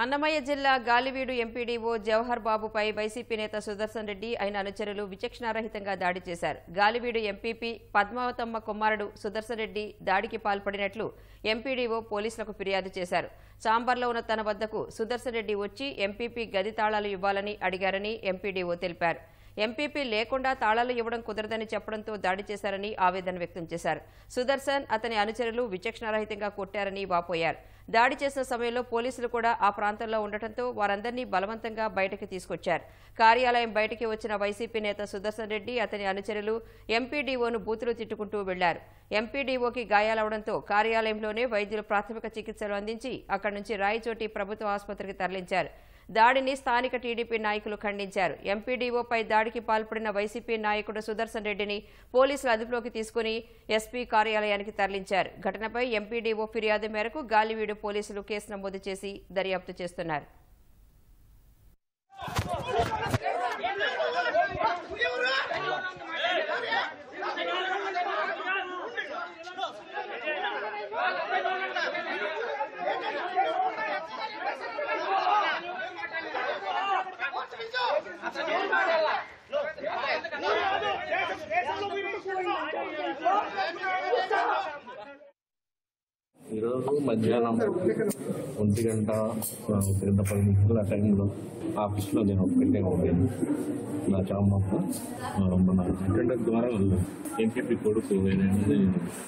అన్నమయ్య జిల్లా Galiveedu MPDO Jawahar బాబుపై YCP నేత సుదర్శన్ రెడ్డి ఆయన అనుచరులు విచక్షణారహితంగా దాడి చేశారు. గాలివీడు ఎంపీపీ పద్మావతమ్మ కుమారుడు సుదర్శన్ రెడ్డి దాడికి పాల్పడినట్లు ఎంపీడీఓ పోలీసులకు ఫిర్యాదు చేశారు. చాంబర్లో ఉన్న తన వద్దకు సుదర్శన్ రెడ్డి వచ్చి ఎంపీపీ గది తాళాలు ఇవ్వాలని అడిగారని ఎంపీడీఓ తెలిపారు. ఎంపీపీ లేకుండా తాళాలు ఇవ్వడం కుదరదని చెప్పడంతో దాడి చేశారని ఆవేదన వ్యక్తం చేశారు. సుదర్శన్ అతని అనుచరులు విచక్షణారహితంగా కొట్టారని వాపోయారు. దాడి చేసిన సమయంలో పోలీసులు కూడా ఆ ప్రాంతంలో ఉండటంతో వారందరినీ బలవంతంగా బయటకు తీసుకొచ్చారు. కార్యాలయం బయటికి వచ్చిన వైసీపీ నేత సుదర్శన్ రెడ్డి అతని అనుచరులు ఎంపీడీఓను బూతులు తిట్టుకుంటూ వెళ్లారు. ఎంపీడీఓకి గాయాలవడంతో కార్యాలయంలోనే వైద్యులు ప్రాథమిక చికిత్సలు అందించి అక్కడి నుంచి రాయచోటి ప్రభుత్వ ఆసుపత్రికి తరలించారు. దాడిని స్థానిక టీడీపీ నాయకులు ఖండించారు. ఎంపీడీఓపై దాడికి పాల్పడిన వైసీపీ నాయకుడు సుదర్శన్ రెడ్డిని పోలీసులు అదుపులోకి తీసుకుని ఎస్పీ కార్యాలయానికి తరలించారు. ఘటనపై ఎంపీడీఓ ఫిర్యాదు మేరకు గాలివీడు పోలీసులు కేసు నమోదు చేసి దర్యాప్తు చేస్తున్నారు. ఈరోజు మధ్యాహ్నం 1:10 ఆ టైంలో ఆఫీస్లో నేను ఒక్కటే ఉండేది. నా చాంబర్లో మన అటెండర్ ద్వారా ఎంపీపీ కొడుకు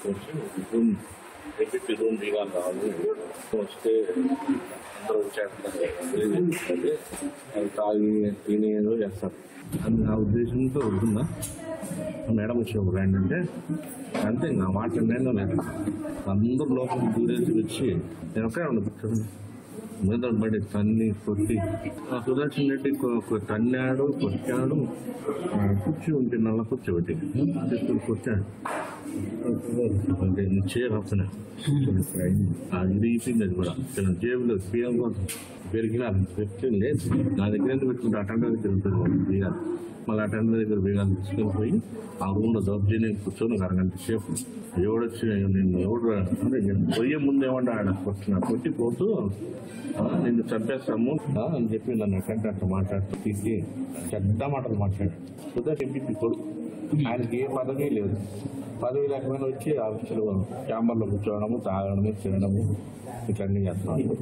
వచ్చి రూమ్ ఎంపీపీ రూమ్ దిగాలి కావాలి వస్తే అందరూ వచ్చేస్తారు అది తాగి తిని ఏదో చేస్తారు అని నా ఉద్దేశంతో ఉంటుందా మేడం వచ్చినప్పుడు ఏంటంటే అంతే నా మాట నేను లేదు అందరూ లోపలికి దూరేసి వచ్చి నేను ఒకే కూర్చోండి మీద పడి తన్ని కొట్టి సుదర్శన్ రెడ్డి తన్నాడు కొట్టాడు కూర్చి ఉంటే నల్ల కూర్చోబెట్టి తీసుకుని కొట్టాడు చేయవస్తున్నా ఇది ఇచ్చింది అది కూడా జేబులో పిఎం కోసం పెరిగిన వ్యక్తి లేదు నా దగ్గర ఎందుకు పెట్టుకుంటే అటెండర్ దగ్గర ఉంటుంది బీగాలు మళ్ళీ అటెండర్ దగ్గర బీగాలు తీసుకొని పోయి ఆ రూమ్లో దౌర్జన్యం కూర్చొని ఒక అరగంట సేపు ఎవడొచ్చి నేను ఎవడు అంటే పోయే ముందు ఏమన్నా ఆడ కొట్టిపోతూ నిన్ను చంపేస్తాము అని చెప్పి నన్ను అటెండర్ అట్లా మాట్లాడుతూ తీసి చెడ్డ మాటలు మాట్లాడాడు. సుదర్శన్ ఎంపీ కొడుకు ఆయనకి ఏ పదవి లేదు. పదవి లేకపోయినా వచ్చి ఆఫీసులో ఛాంబర్లో కూర్చోవడము తాగడము తినడము ఇట్లన్నీ చేస్తున్నాను.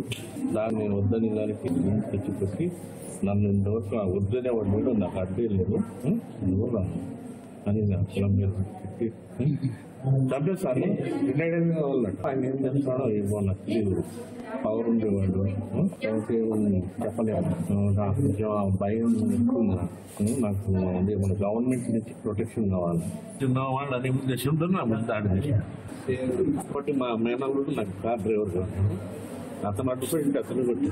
దాన్ని నేను వద్దని దానికి తెచ్చిపెట్టి నన్ను ఇంతవరకు వద్దనే వాడు కూడా నాకు అడ్డే లేదు అని కులం మీద పెట్టి చంపేస్తాను. రిటైర్డ్గా వాళ్ళట్టు ఆయన ఏం చేస్తాడో ఏమో నాకు తెలియదు. పవర్ ఉండేవాడు చెప్పలేదు. నాకు కొంచెం భయం ఎక్కువ నాకు అదే మన గవర్నమెంట్ నుంచి ప్రొటెక్షన్ కావాలి చిన్నవాళ్ళు అనే ఉద్దేశంతో నా ముందు దాడి చేశాను. కాబట్టి మా మేనల్లుడు నాకు కార్ డ్రైవర్ చేస్తాను. అతను అడ్డుపోయి అతను కొట్టి